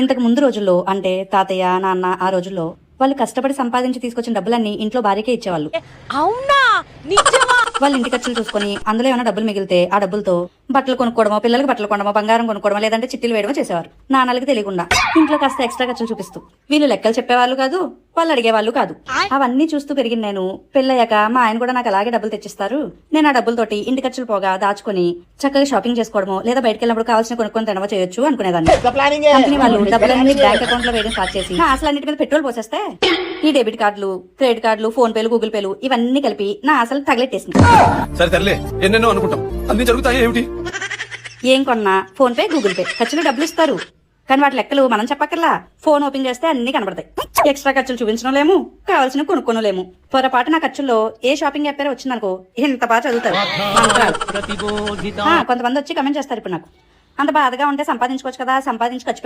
ఇంతకు ముందు రోజుల్లో అంటే తాతయ్య నాన్న ఆ రోజుల్లో వాళ్ళు కష్టపడి సంపాదించి తీసుకొచ్చిన డబ్బులన్నీ ఇంట్లో భార్యకే ఇచ్చేవాళ్ళు. అవునా నిజమా? వాళ్ళ ఇంటి ఖర్చులు చూసుకొని అందులో ఏమైనా డబ్బులు మిగిలితే ఆ డబ్బులతో బట్టలు కొనుక్కోవడమో, పిల్లలకి బట్టలు కొనడమో, బంగారం కొనుక్కోవడమో, లేదంటే చిట్టీలు వేయడమో చేసేవారు. నాన్నలకి తెలియకుండా ఇంట్లో కాస్త ఎక్స్ట్రా ఖర్చులు చూపిస్తూ. వీళ్ళు లెక్కలు చెప్పేవాళ్ళు కాదు, వాళ్ళు అడిగేవాళ్ళు కాదు. అవన్నీ చూస్తూ పెరిగిన నేను పెళ్ళయ్యాక మా ఆయన కూడా నాకు అలాగే డబ్బులు తెచ్చిస్తారు. నేను ఆ డబ్బులతోటి ఇంటి ఖర్చులు పోగా దాచుకొని చక్కగా షాపింగ్ చేసుకోవడమో, లేదా బయటకు వెళ్ళినప్పుడు కావాల్సిన కొనుక్కొని తినవో చేయొచ్చు అనుకునేదాన్ని. కంపెనీ వాళ్ళు డబ్బులన్నీ బ్యాంక్ అకౌంట్ లో వేయడం స్టార్ట్ చేసి నా ఆశలన్నిటి మీద పెట్రోల్ పోసేస్తే ఈ డెబిట్ కార్డులు, క్రెడిట్ కార్డులు, ఫోన్ పేలు, గూగుల్ పేలు ఇవన్నీ కలిపి నా ఆశలు తగలెట్టేసింది. సరే తరలే, ఎన్నెన్నో అనుకుంటాం, అన్ని జరుగుతాయి ఏమిటి? ఏం కొన్నా ఫోన్ పే, గూగుల్ పే, ఖర్చులు డబ్బులు ఇస్తారు. కానీ వాటి లెక్కలు మనం చెప్పక్కర్లా. ఫోన్ ఓపెన్ చేస్తే అన్ని కనబడతాయి. ఎక్స్ట్రా ఖర్చులు చూపించడం లేము, కావాల్సిన కొనుక్కోలేము. పొరపాటు నా ఖర్చుల్లో ఏ షాపింగ్ యాప్ వచ్చిందనుకో ఇంత బాగా చదువుతారు. కొంతమంది వచ్చి కమెంట్ చేస్తారు ఇప్పుడు నాకు, అంత బాధగా ఉంటే సంపాదించుకోవచ్చు కదా, సంపాదించి ఖర్చు